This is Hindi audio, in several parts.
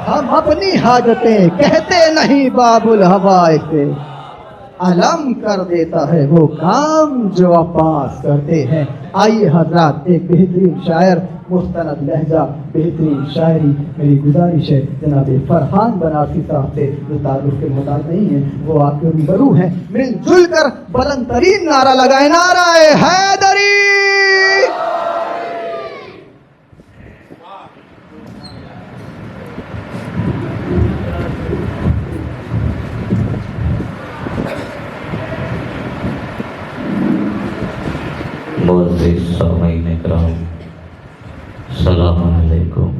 हम अपनी हाजतें कहते नहीं बाबुल हवाए से, अलम कर देता है वो काम जो अब्बास करते हैं। आइए हजरात, एक बेहतरीन शायर, मुस्तनद लहजा, बेहतरीन शायरी मेरी गुजारिश है जनाब फरहान बनारसी साहब से, जो तारुफ के मोहताज नहीं है, वो आपके रूबरू हैं। मिलजुल कर बुलंद तरीन नारा लगाए, नाराए हैदरी। सलाम अलैकुम।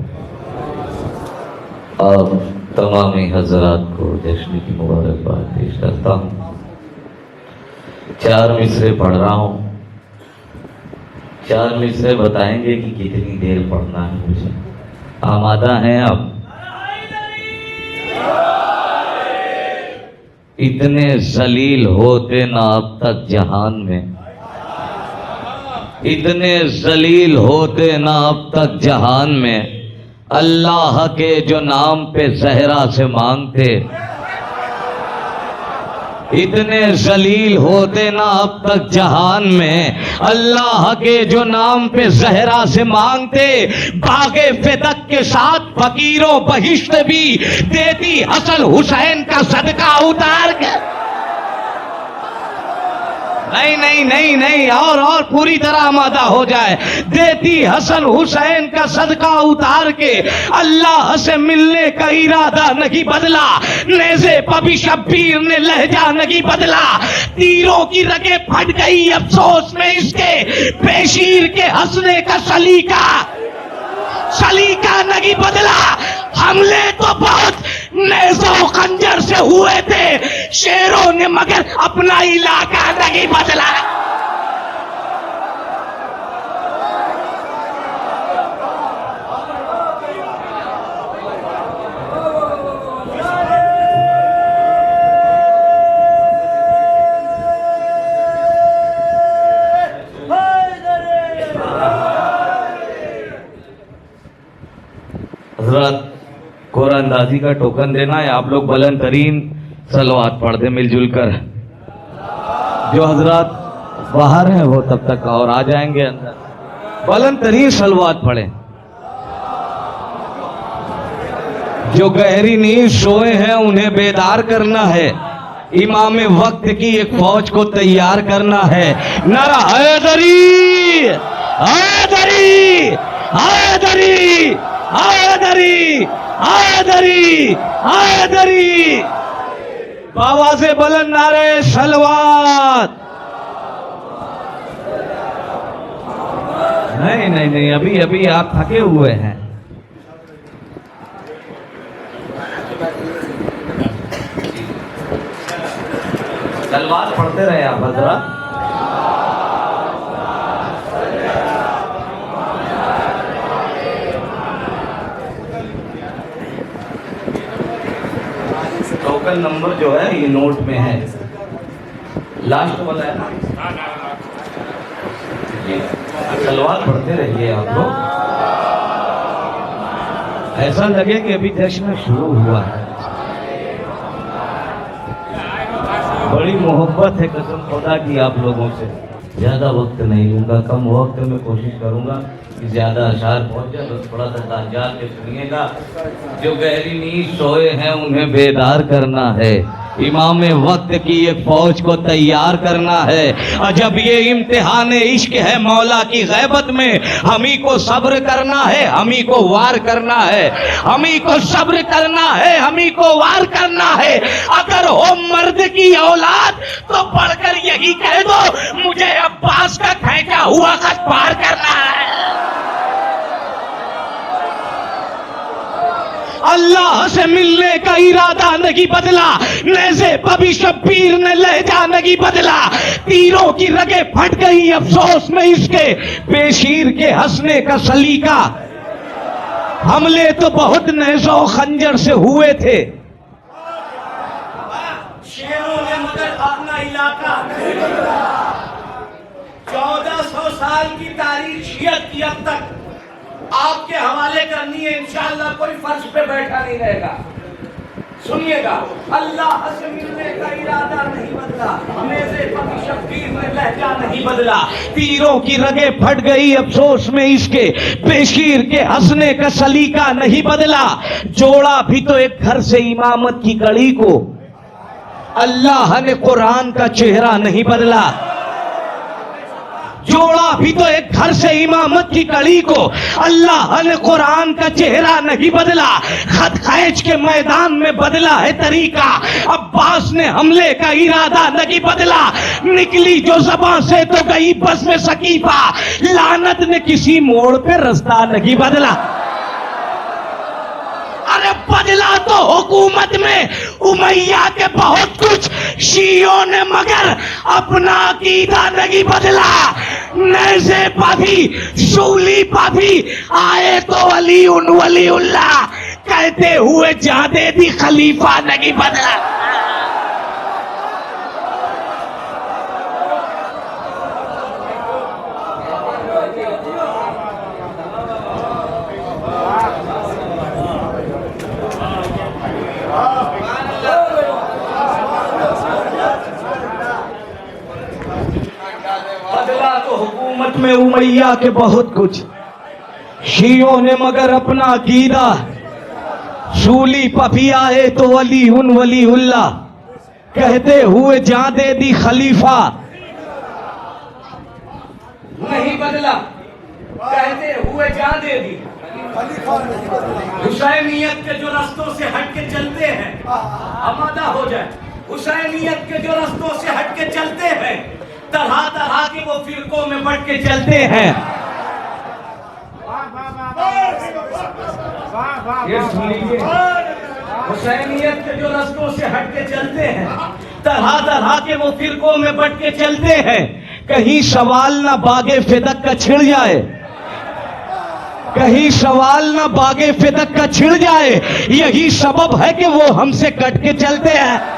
आप तमामी हजरात को जश्न की मुबारकबाद पेश करता हूँ। 4 मिसरे पढ़ रहा हूँ। 4 मिसरे बताएंगे कि कितनी देर पढ़ना है मुझे। आमादा हैं आप? इतने जलील होते ना अब तक जहान में, इतने जलील होते ना अब तक जहान में, अल्लाह के जो नाम पे जहरा से मांगते। इतने जलील होते ना अब तक जहान में, अल्लाह के जो नाम पे जहरा से मांगते। बागे फिदक के साथ फकीरों बहिश्त भी देती हसन हुसैन का सदका उतार के। नहीं नहीं नहीं नहीं, और पूरी तरह आमादा हो जाए। देती हसन हुसैन का सदका उतार के, अल्लाह से मिलने का इरादा नहीं बदला। नेज़े पबी शब्बीर ने लहजा नहीं बदला। तीरों की रगें फट गई अफसोस में इसके, पेशीर के हंसने का सलीका नहीं बदला। हमले तो बहुत नेज़ो खंजर से हुए थे शेरों ने, मगर अपना इलाका नहीं बदला। हजरत कुरानंदाजी का टोकन देना है। आप लोग बुलंद तरीन सलवात पढ़ दे मिलजुल कर। जो हजरत बाहर हैं वो तब तक और आ जाएंगे अंदर। बुलंद तरीन सलवात पढ़े। जो गहरी नींद सोए हैं उन्हें बेदार करना है। इमाम वक्त की एक फौज को तैयार करना है। नारा हैदरी हैदरी हैदरी हैदरी हैदरी हैदरी। बाबा से बुलंद नारे सलवात। नहीं नहीं नहीं, अभी अभी आप थके हुए हैं। सलवात पढ़ते रहे आप हजरत। टोकन नंबर जो है ये नोट में है, लास्ट वाला है ना। सलवात पढ़ते रहिए आप लोग। ऐसा लगे कि अभी जश्न शुरू हुआ है। बड़ी मोहब्बत है कसम खुदा की आप लोगों से। ज्यादा वक्त नहीं लूंगा, कम वक्त में कोशिश करूंगा कि ज्यादा अशार पहुंच जाए। बस थोड़ा सा तांजाल के सुनिएगा। जो गहरी नींद सोए हैं उन्हें बेदार करना है। इमाम वक्त की एक फौज को तैयार करना है। जब ये इम्तिहान इश्क है मौला की गैबत में, हमी को सब्र करना है, हमी को वार करना है। हमी को सब्र करना है, हमी को वार करना है। अगर हो मर्द की औलाद तो पढ़कर यही कह दो, मुझे अब्बास का खींचा हुआ खत पार करना है। अल्लाह से मिलने का इरादा नहीं बदला। नेज़े पबी शब्बीर ने लहजा नहीं बदला। तीरों की रगें फट गई अफसोस में इसके, पेशीर के हंसने का सलीका। हमले तो बहुत नेज़ो खंजर से हुए थे शेरों ने, मगर अपना इलाका नहीं बदला। 1400 साल की तारीख शियत की अब तक आपके हवाले करनी है, इंशाअल्लाह कोई फर्श पे बैठा नहीं रहेगा। सुनिएगा, अल्लाह से मिलने का इरादा नहीं बदला, नेज़े पति शब्बीर ने लहजा नहीं बदला, तीरों की रगें फट गई अफसोस में इसके, बेशीर के हंसने का सलीका नहीं बदला, जोड़ा भी तो एक घर से इमामत की कड़ी को, अल्लाह ने कुरान का चेहरा नहीं बदला। जोड़ा भी तो एक घर से इमामत की कड़ी को, अल्लाह ने कुरान का चेहरा नहीं बदला। खत खैच के मैदान में बदला है तरीका, अब्बास ने हमले का इरादा नहीं बदला, निकली जो ज़बां से तो गई बस में सकीफा, लानत ने किसी मोड़ पे रास्ता नहीं बदला। अरे बदला तो हुकूमत में उमैया के बहुत कुछ, शियों ने मगर अपना अकीदा नहीं बदला। नेज़े पाभी सूली पाभी आए तो अली उन वलीउल्लाह, कहते हुए जादे दी खलीफा नहीं बदला। हुकूमत में उमैया के बहुत कुछ, शियों ने मगर अपना अकीदा, सूली पफी आए तो अली उन वलीउल्लाह, कहते हुए जान दे दी खलीफा नहीं बदला, कहते हुए जान दे दी। हुसैनियत के जो रास्तों से हट के चलते हैं, आमादा हो जाए, हुसैनियत के जो रास्तों से हट के चलते हैं, तरह तरह के वो फिरकों में बढ़ के चलते हैं। ये सुन लीजिए, हुसैनियत के जो रास्तों से हट के चलते हैं, तरह तरह के वो फिरकों में बढ़ के चलते हैं, कहीं सवाल ना बागे फिदक का छिड़ जाए, कहीं सवाल ना बागे फिदक का छिड़ जाए, यही सबब है कि वो हमसे कट के चलते हैं।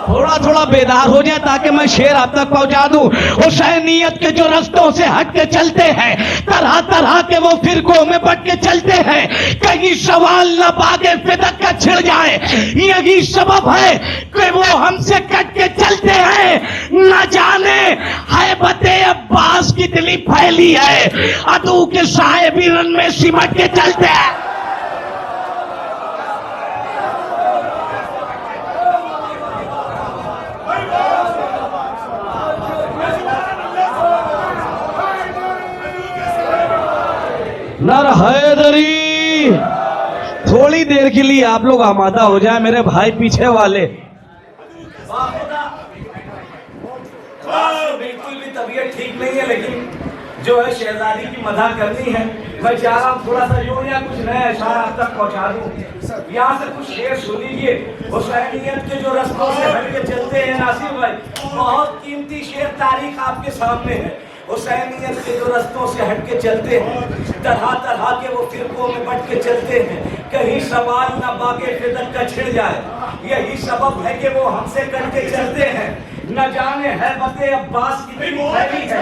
थोड़ा थोड़ा बेदार हो जाए ताकि मैं शेर आप तक पहुंचा दूं। हुसैनियत के जो रास्तों से हट के चलते हैं, तरह तरह के वो फिरकों में बट के चलते हैं, कहीं सवाल न बागे फिदक का छिड़ जाए, यही सबब है कि वो हमसे कट के चलते हैं। न जाने हैबते अब्बास कितनी फैली है, अदू के साहिबी रन में सिमट के चलते हैं। नर हैदरी, थोड़ी देर के लिए आप लोग आमादा हो जाए मेरे भाई पीछे वाले। बिल्कुल भी तबीयत ठीक नहीं है, लेकिन जो है शहजादी की मदह करनी है। मैं चाह रहा हूँ थोड़ा सा यूं या कुछ नया इशारा आप तक पहुँचा दूँ। यहाँ से कुछ शेर सुन लीजिए। हुसैनियत के जो रास्तों से हट के चलते हैं नासिर भाई, बहुत कीमती शेर तारीख आपके सामने है। हुसैनियत के जो रास्तों से हट के चलते हैं, तरह तरह के वो फिरकों में बट के चलते हैं, कहीं सवाल न बागे फिदक का छिड़ जाए, यही सबब है कि वो हमसे कट के चलते हैं। न जाने हैबते अब्बास कितनी फैली है,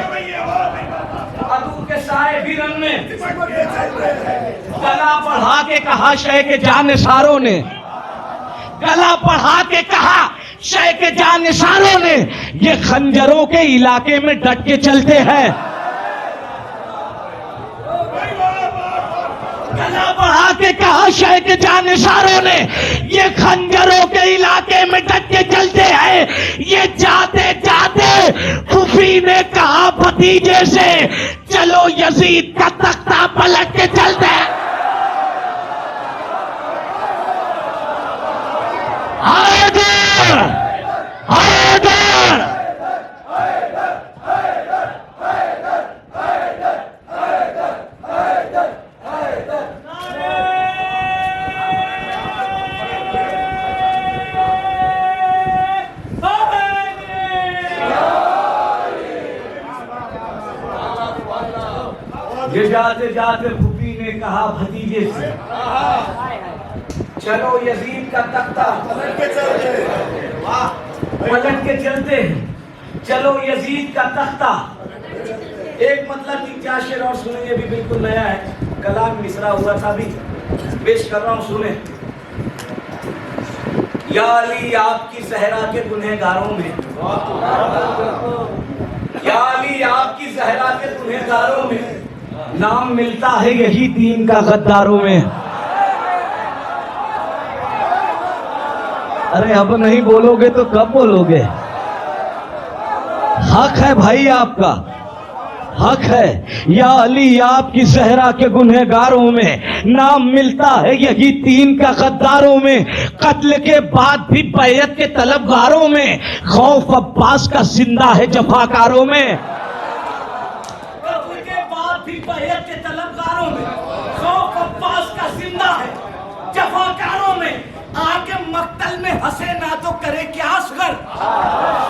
अदू के साए भी रन में गला बढ़ा के कहा शय के जानिसारों ने, गला बढ़ा के कहा शय के जानिसारों ने, ये खंजरों के इलाके में डट के चलते हैं। गला बढ़ा के कहा शय के जानिसारों ने, ये खंजरों के इलाके में डट के चलते हैं। ये जाते जाते फूफी ने कहा भतीजे से, चलो यजीद का तख्ता पलट के चलते हैं। ये जाते जाते फूफी ने कहा भतीजे से, चलो यजीद का तख्ता पलट के चलते हैं, चलो यजीद का तख्ता एक मतलब कि क्या शेर और सुने, ये भी बिल्कुल नया है, कलाम मिसरा हुआ था, अभी पेश कर रहा हूँ, सुने। या अली आपकी सहरा के गुनहगारों में, या अली आपकी सहरा के गुनहगारों में, नाम मिलता है यही दीन का गद्दारों में। अरे अब नहीं बोलोगे तो कब बोलोगे? हक है भाई आपका, हक है। या अली आपकी सहरा के गुनहगारों में, नाम मिलता है यही तीन का गद्दारों में। कत्ल के बाद भी बैयत के तलबगारों में, खौफ अब्बास का जिंदा है जफाकारों में। कत्ल के बाद भी बैयत के तलबगारों में, खौफ अब्बास का जिंदा है जफाकारों में। आगे मक्तल में हंसे ना तो करे क्या असगर,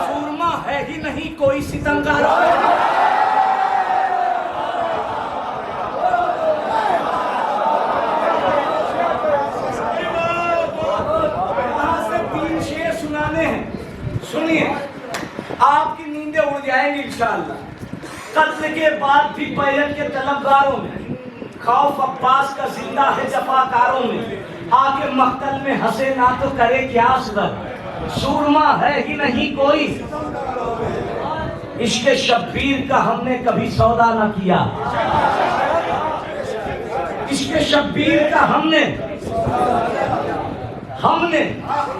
सूरमा है ही नहीं कोई सितंगारों में। सुनिए, आपकी नींदें उड़ जाएंगी इंशाअल्लाह। कत्ल के बाद भी बैरत के तलबगारों में, खौफ अब्बास का जिंदा है जफाकारों में। आगे मक्तल में हंसे ना तो करे क्या असगर, सूरमा है ही नहीं कोई। इश्क शब्बीर का हमने कभी सौदा न किया, इश्क शब्बीर का हमने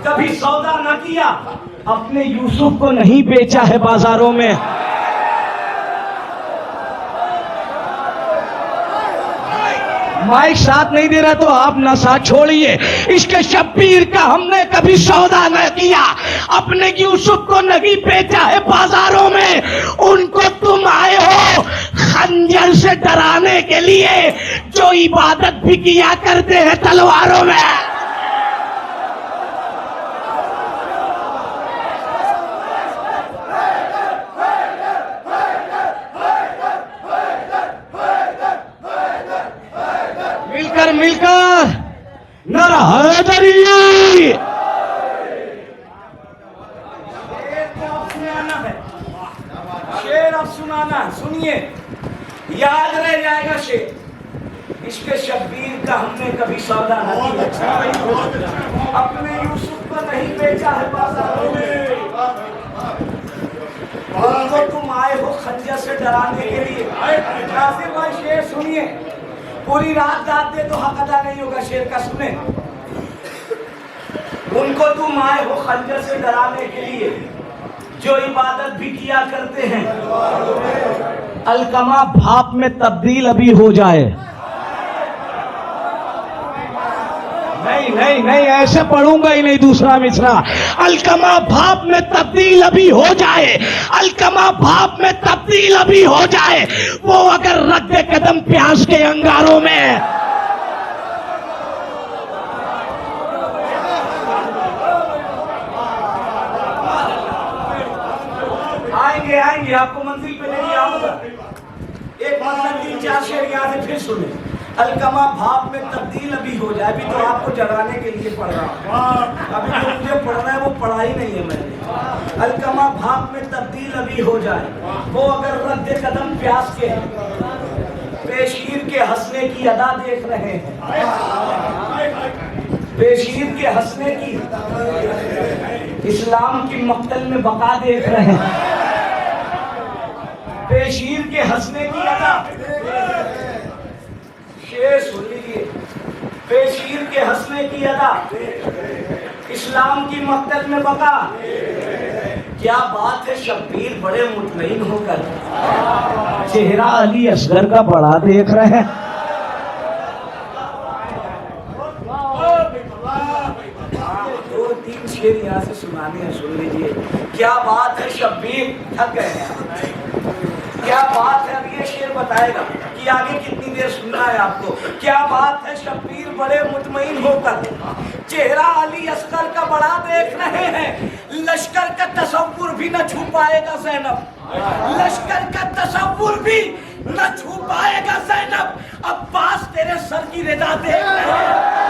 कभी सौदा न किया। अपने यूसुफ को नहीं बेचा है बाजारों में। माइक साथ नहीं दे रहा तो आप नशा छोड़िए। इसके शब्बीर का हमने कभी सौदा न किया, अपने यूसुफ को नहीं बेचा है बाजारों में। उनको तुम आए हो खंजर से डराने के लिए, जो इबादत भी किया करते हैं तलवारों में। मिलकर नर हैदरी। शेर अब सुनाना है, सुनिए, याद रह जाएगा शेर। इसके शब्बीर का हमने कभी सौदा नहीं किया, अपने यूसुफ को नहीं बेचा है बाजारों में। उनको तुम आए हो खंजर से डराने के लिए। नासिर भाई शेर सुनिए, पूरी रात गाते तो हक अदा नहीं होगा शेर का, सुने। उनको तुम आए हो खंजर से डराने के लिए, जो इबादत भी किया करते हैं। अलकमा भाप में तब्दील अभी हो जाए। नहीं ऐसे पढ़ूंगा ही नहीं दूसरा मिसरा। अलकमा भाप में तब्दील अभी हो जाए, अलकमा भाप में तब्दील अभी हो जाए। वो अगर रख दे कदम प्यास के अंगारों में। आएंगे आपको मंजिल पे लेके आऊंगा। एक मतलब 3-4 शेर यहाँ से फिर सुने। अलकमा भाप में तब्दील अभी हो जाए, अभी तो आपको जगाने के लिए पढ़ रहा हूँ। अभी जो मुझे पढ़ना है वो पढ़ा ही नहीं है मैंने। अलकमा भाप में तब्दील अभी हो जाए, वो अगर रद्द कदम प्यास के, पेशीर के हंसने की अदा देख रहे हैं। पेशीर के हंसने की, इस्लाम की मक्तल में बका देख रहे हैं। पेशीर के हंसने की अदा, शेर सुन लीजिए। पेशीर के हंसने की अदा, इस्लाम की मक्तल में बका। क्या बात है, शब्बीर बड़े मुतमईन होकर चेहरा अली असगर का बड़ा देख रहे हैं। दो तीन शेर यहाँ से सुनाने हैं, सुन लीजिए। क्या बात है शब्बीर, थक गए हैं। क्या बात है, अब ये शेर बताएगा कि आगे कितनी देर सुनना है आपको। क्या बात है, शब्बीर बड़े मुतमईन होकर चेहरा अली असगर का बड़ा देख रहे हैं। लश्कर का तसव्वुर भी न छू पाएगा ज़ैनब, लश्कर का तसव्वुर भी न छू पाएगा ज़ैनब। अब्बास तेरे सर की रिदा देख रहे हैं।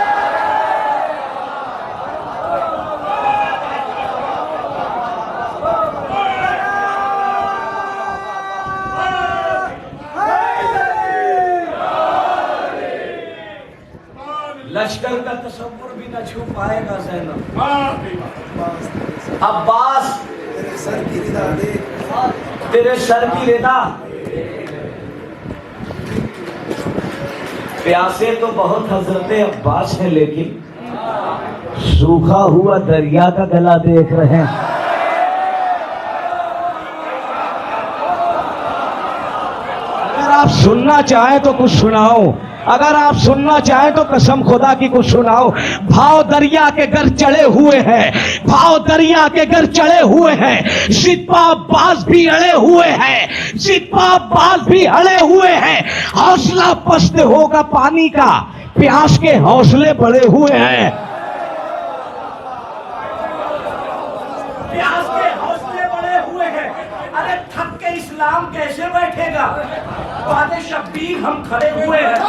लश्कर का तस्वुर भी न छू पाएगा ज़ैनब। अब्बास तेरे सर की रिदा देख, तेरे सर की रिदा। प्यासे तो बहुत हजरते अब्बास है, लेकिन सूखा हुआ दरिया का गला देख रहे हैं। अगर आप सुनना चाहें तो कुछ सुनाओ, अगर आप सुनना चाहें तो कसम खुदा की कुछ सुनाओ। भाव दरिया के घर चढ़े हुए हैं, भाव दरिया के घर चढ़े हुए हैं। सिपा अब्बास भी अड़े हुए हैं, सिपा अब्बास भी अड़े हुए हैं। हौसला पस्त होगा पानी का, प्यास के हौसले बड़े हुए हैं। प्यास के हौसले बड़े हुए हैं। अरे थक के इस्लाम कैसे बैठेगा, बादे शब्बीर हम खड़े हुए हैं।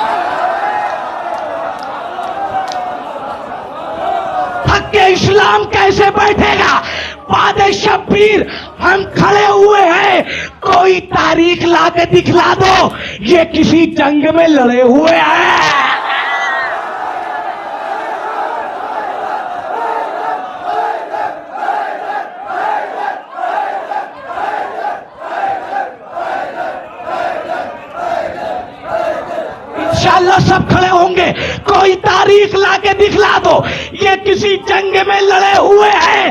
थक के इस्लाम कैसे बैठेगा, बादे शब्बीर हम खड़े हुए हैं। कोई तारीख ला के दिखला दो, ये किसी जंग में लड़े हुए हैं। इंशाअल्लाह सब खड़े होंगे। कोई तारीख लाके दिखला दो, ये किसी जंग में लड़े हुए हैं।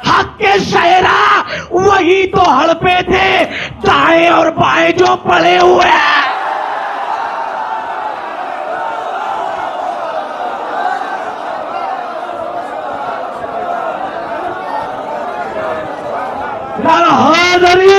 हक के सहरा वही तो हड़पे थे, दाएं और बाएं जो पड़े हुए हैं। नारा हैदरी,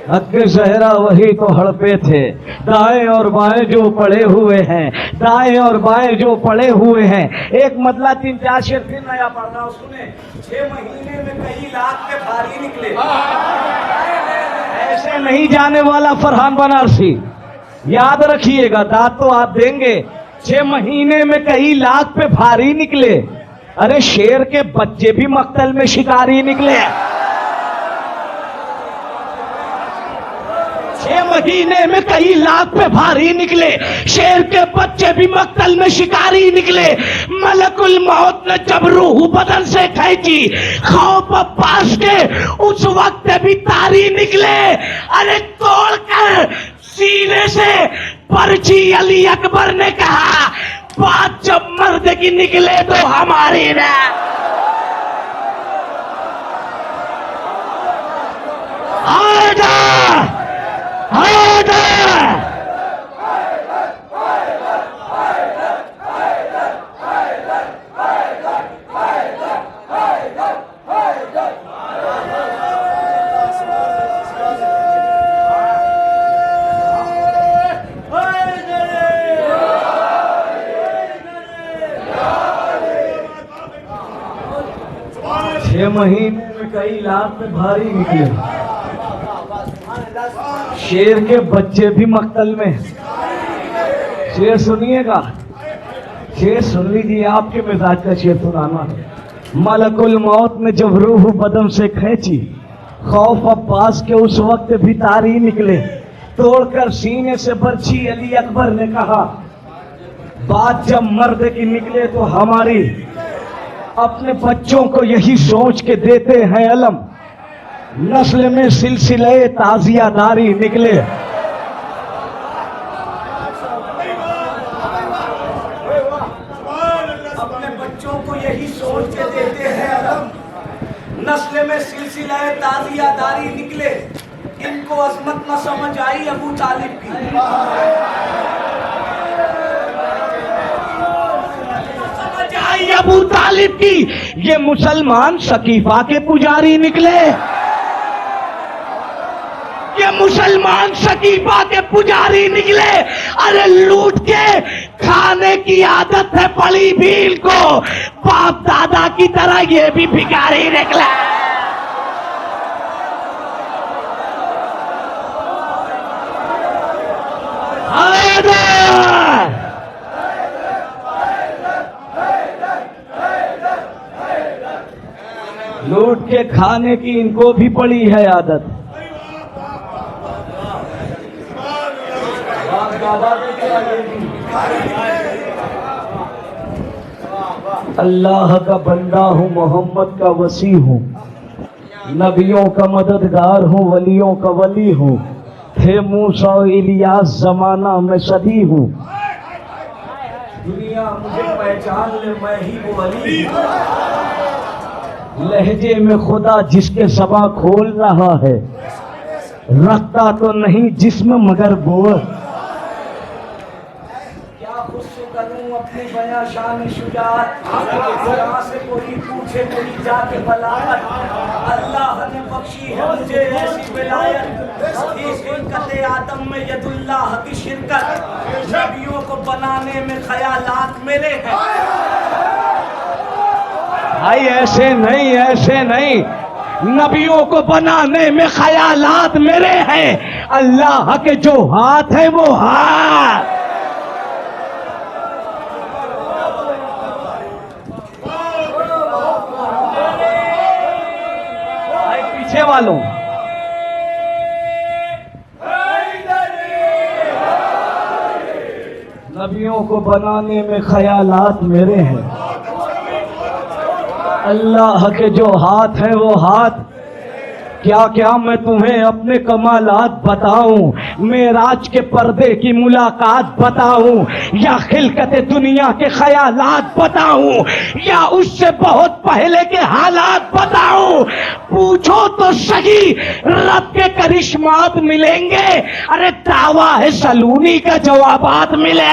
हक के सहरा वही तो हड़पे थे, दाएं और बाएं जो पड़े हुए हैं, दाएं और बाएं जो पड़े हुए हैं। एक मतलब 3-4 शेर फिर नया पढ़ रहा हूं, सुने। 6 महीने में कई लाख के भारी निकले, ऐसे नहीं जाने वाला फरहान बनारसी, याद रखिएगा, दाद तो आप देंगे। 6 महीने में कई लाख पे भारी निकले। अरे शेर के बच्चे भी मक्तल में शिकारी निकले। 6 महीने में कई लाख पे भारी निकले, शेर के बच्चे भी मक्तल में शिकारी निकले। मलकुल मौत ने जब रूह बदन से खींची, खौफ अब्बास के उस वक्त भी तारी निकले। अरे तोड़कर सीने से पर्ची अली अकबर ने कहा, बात जब मर्द की निकले तो हमारी ना। छह महीने में कई लाख पे भारी निकले, शेर के बच्चे भी मक्तल में। शेर सुनिएगा, शेर सुन लीजिए, आपके मिजाज का शेर सुनाना। मलकुल मौत ने जब रूह बदन से खींची, खौफ अब्बास के उस वक्त भी तारी निकले। तोड़कर सीने से बर्छी अली अकबर ने कहा, बात जब मर्द की निकले तो हमारी। अपने बच्चों को यही सोच के देते हैं अलम, नस्ल में सिलसिले ताजियादारी निकले। अपने बच्चों को यही सोच के देते हैं अलम, नस्ल में सिलसिला ताजियादारी निकले, इनको अजमत न समझ आई अबू तालिब की। समझ आई अबू तालिब की, ये मुसलमान शकीफा के पुजारी निकले। ये मुसलमान शकीफा के पुजारी निकले। अरे लूट के खाने की आदत है बड़ी भील को, बाप दादा की तरह ये भी भिखारी निकला। लूट के खाने की इनको भी पड़ी है आदत। अल्लाह का बंदा हूँ, मोहम्मद का वसी हूँ, नबियों का मददगार हूँ, वलियों का वली हूँ। थे मूसा और इलियास जमाना में सदी हूँ। दुनिया मुझे पहचान ले, मैं ही वो वली हूँ। लहजे में खुदा जिसके ज़बां खोल रहा है, रखता तो नहीं जिस्म मगर बोल। क्या खुद करूं अपनी बयां शान शुजात, जहाँ से कोई पूछे मेरी जाके बलागत। अल्लाह ने बख्शी है मुझे ऐसी विलायत, इस खिलकत आदम में यदुल्लाह की शिरकत। नबियों को बनाने में ख्यालात मेरे हैं। भाई ऐसे नहीं, ऐसे नहीं, नबियों को बनाने में ख्यालात मेरे हैं। अल्लाह के जो हाथ है वो हाथ। भाई पीछे वालों, नबियों को बनाने में ख्यालात मेरे हैं। अल्लाह के जो हाथ है वो हाथ। क्या क्या मैं तुम्हें अपने कमालात बताऊं, मेराज के पर्दे की मुलाकात बताऊं, या खिलकत दुनिया के ख्यालात बताऊं, या उससे बहुत पहले के हालात बताऊं। पूछो तो सही, रब के करिश्मात मिलेंगे। अरे दावा है सलूनी का जवाबात मिले।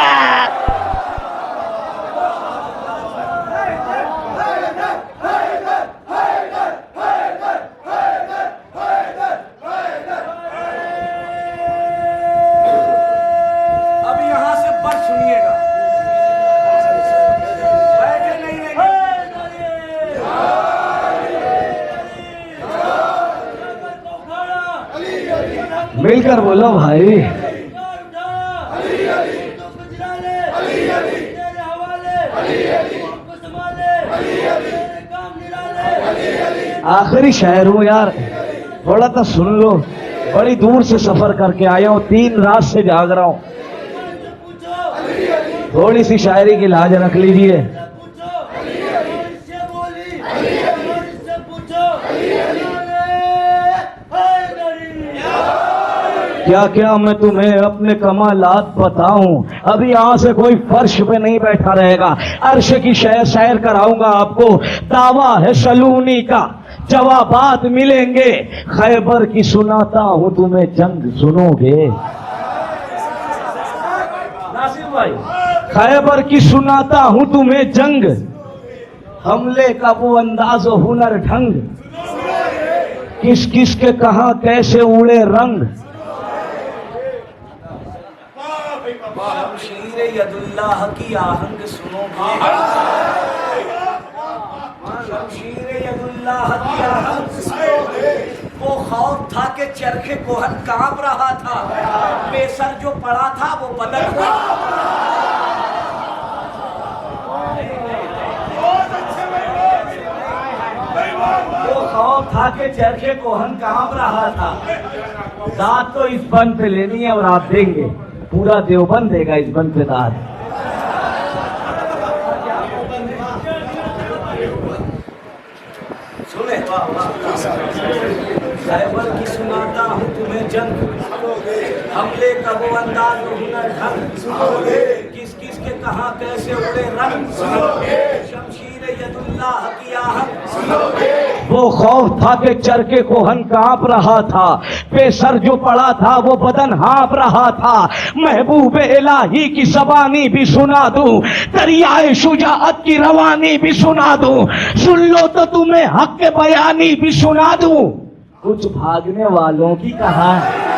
मिलकर बोलो भाई। आखिरी शायर हूँ यार, थोड़ा तो सुन लो। बड़ी दूर से सफर करके आया हूँ, 3 रात से जाग रहा हूँ। थोड़ी सी शायरी की लाज रख लीजिए। क्या क्या मैं तुम्हें अपने कमालात बताऊं। अभी यहाँ से कोई फर्श पे नहीं बैठा रहेगा, अर्श की सैर कराऊंगा आपको। दावा है सलूनी का, जवाबात मिलेंगे। खैबर की सुनाता हूं तुम्हें जंग, सुनोगे नासिर भाई? खैबर की सुनाता हूं तुम्हें जंग, हमले का वो अंदाज हुनर ढंग, किस किस के कहां कैसे उड़े रंग। शमशीर यदुल्लाह की आहंग सुनोगे, शमशीर यदुल्लाह की आहंग सुनोगे। वो खौफ था कि चरखे कोहन कांप रहा था, बेसर जो पड़ा था वो बदल था। वो खौफ था कि चरखे कोहन कांप रहा था। दाद तो इस बन पे लेनी है और आप देंगे, पूरा देवबंद देगा इस बंद पे दाद। सुने खैबर की सुनाता हूँ तुम्हें जंग, हमले का वो अंदाज वो हुनर ढंग, किस किस के कहाँ कैसे उड़े रंग, शमशीर यदुल्लाह की आहट। वो खौफ था कि चरके कोहन कांप रहा था, पेसर जो पड़ा था वो बदन हाँप रहा था। महबूब इलाही की ज़बानी भी सुना दूं, दरियाए शुजाअत की रवानी भी सुना दूं, सुन लो तो तुम्हें हक के बयानी भी सुना दूं। कुछ भागने वालों की कहानी,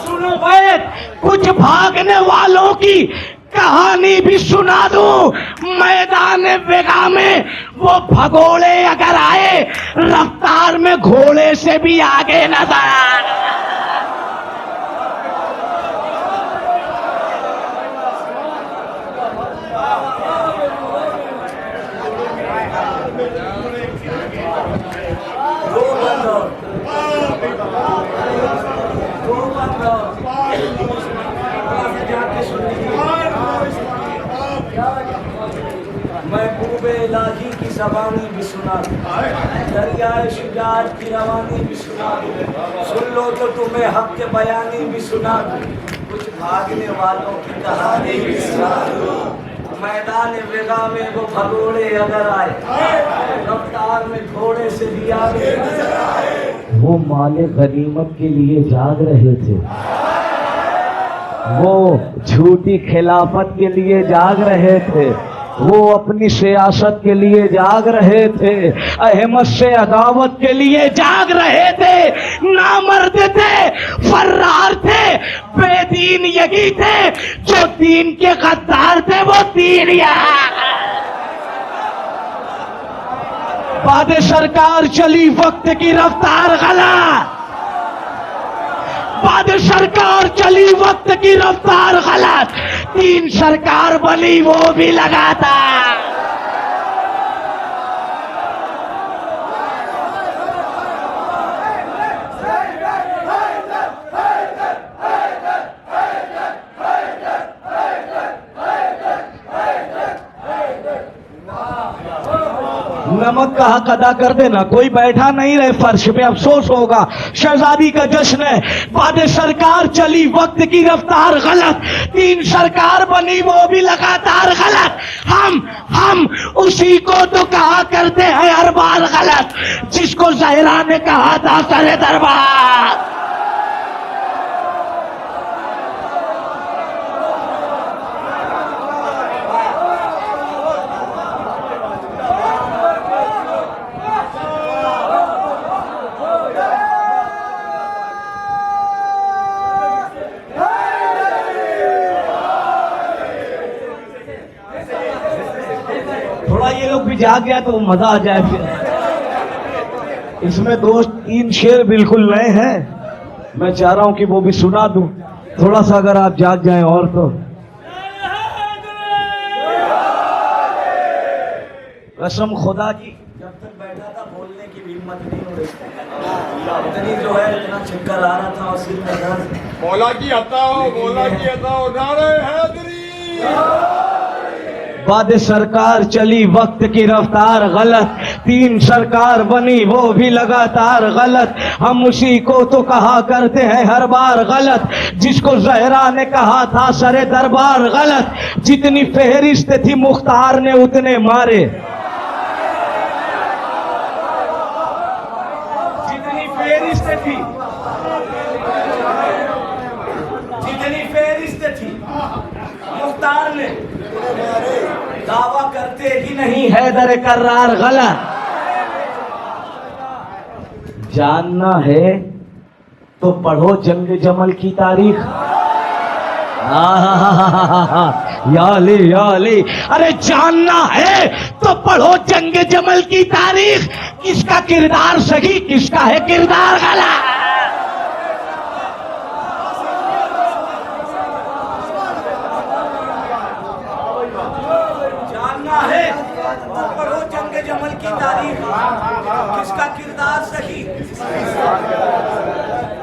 सुनो बैठ, कुछ भागने वालों की कहानी भी सुना दूं। मैदान बेगा में वो भगोड़े अगर आए, रफ्तार में घोड़े से भी आगे नजर आए। महबूब इलाही की ज़बानी भी सुना दूं, दरियाए शुजाअत की रवानी भी सुना दूं, सुन लो तो तुम्हें हक के बयानी भी सुना दूं। कुछ भागने वालों की कहानी भी सुना दूं। मैदान बेगा में वो भगोड़े अगर आए, रफ्तार में घोड़े से भी आगे नजर आए। वो माले गनीमत के लिए जाग रहे थे, वो झूठी खिलाफत के लिए जाग रहे थे, वो अपनी सियासत के लिए जाग रहे थे, अहमद से अदावत के लिए जाग रहे थे। नामर्द थे, फर्रार थे, बेदीन यही थे, जो दीन के गद्दार थे वो दीन यार। बाद सरकार चली वक्त की रफ्तार गलत, बाद सरकार चली वक्त की रफ्तार गलत, तीन सरकार बनी वो भी लगातार। नमक का हक अदा कर देना, कोई बैठा नहीं रहे फर्श पे, अफसोस होगा। शहजादी का जश्न है, बाद सरकार चली वक्त की रफ्तार गलत, तीन सरकार बनी वो भी लगातार गलत। हम उसी को तो कहा करते हैं हर बार गलत, जिसको ज़हरा ने कहा था सरे दरबार। थोड़ा ये लोग भी जाग गया तो मजा आ जाए फिर। इसमें 2-3 शेर बिल्कुल नए हैं, मैं चाह रहा हूं कि वो भी सुना दूं। थोड़ा सा अगर आप जाग जाएं और तो कसम खुदा की, जब तक बैठा था बोलने की भी हिम्मत नहीं हो रही, इतनी जो है इतना चक्कर आ रहा था और सिर में दर्द। मौला की अता हो, मौला की अता हो, नारे हैदरी। बाद सरकार चली वक्त की रफ्तार गलत, तीन सरकार बनी वो भी लगातार गलत। हम उसी को तो कहा करते हैं हर बार गलत, जिसको ज़हरा ने कहा था सरे दरबार गलत। जितनी फेहरिस्त थी मुख्तार ने उतने मारे, जितनी फेहरिस्त थी, जितनी फेहरिस्त थी मुख्तार ने, दावा करते ही नहीं हैदर कर्रार गलत। जानना है तो पढ़ो जंग जमल की तारीख। या ले, अरे जानना है तो पढ़ो जंग जमल की तारीख। किसका किरदार सही, किसका है किरदार गलत। पढ़ो जंग जमल की तारीख, किसका किरदार सही।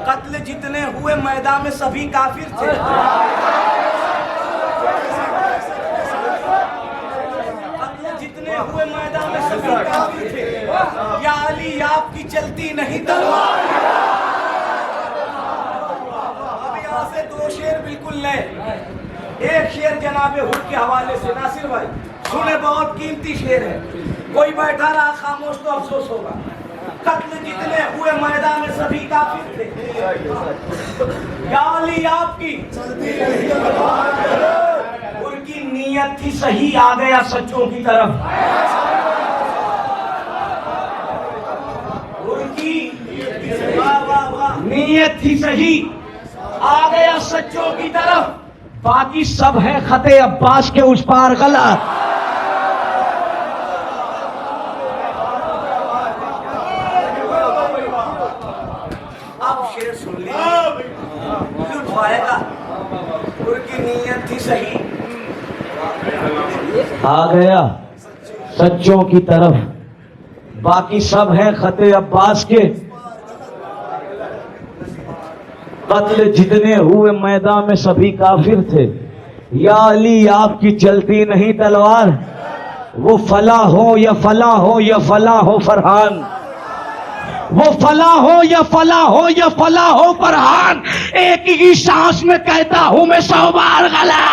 कत्ल जितने हुए मैदान में सभी काफिर थे, हुए मैदान में सभी काफिर थे। या अली आपकी चलती नहीं तलवार। अब यहाँ से दो शेर बिल्कुल नए। एक शेर जनाबे हुड के हवाले से, नासिर भाई सुने, बहुत कीमती शेर है। कोई बैठा रहा खामोश तो अफसोस होगा। कत्ल जितने हुए मैदान में सभी काफिर थे। या अली आपकी उनकी नीयत थी सही, आ गया सच्चों की तरफ। उनकी नीयत थी सही, आ गया सच्चों की तरफ। बाकी सब है खते अब्बास के उस पार गलत। अब शेर सुन लीजिए, लुट पाएगा। उनकी नीयत थी सही, आ गया सच्चों की तरफ। बाकी सब है खते अब्बास के। कत्ल जितने हुए मैदान में सभी काफिर थे। या अली आपकी चलती नहीं तलवार। वो फला हो या फला हो या फला हो फरहान, वो फला हो या फला हो या फला हो फरहान, एक ही सांस में कहता हूं मैं 100 बार गला।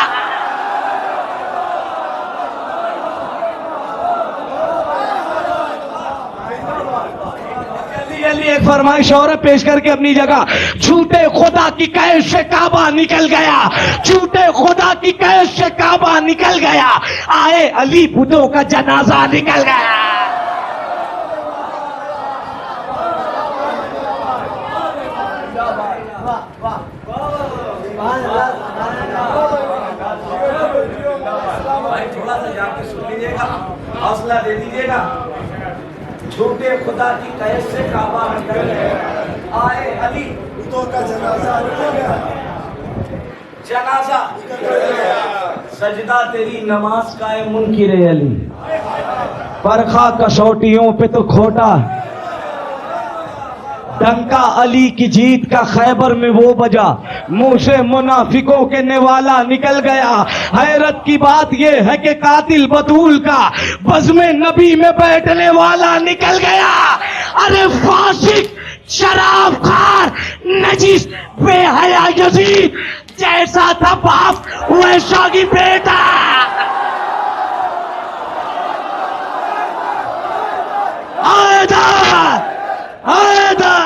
एक फरमाइश और पेश करके अपनी जगह। झूठे खुदा की कैद से काबा निकल गया, झूठे खुदा की कैद से काबा निकल गया, आए अली बुतों का जनाजा निकल गया। भाई थोड़ा सा जाके सुन लीजिएगा, हौसला दे दीजिएगा। झूठे खुदा की कैद से काबा निकल गया, आए अली बुतों का जनाजा निकल गया। जनाजा सजदा तेरी नमाज का है मुनकिर अली, परखा कसौटियों पे तो खोटा। डंका अली की जीत का खैबर में वो बजा, मुंह से मुनाफिकों के निवाला निकल गया। हैरत की बात ये है कि कातिल बतूल का बज़्म नबी में बैठने वाला निकल गया। अरे फासिक शराब खार नजीस बेहया यजीद, जैसा था बाप वैसा ही बेटा। आएदा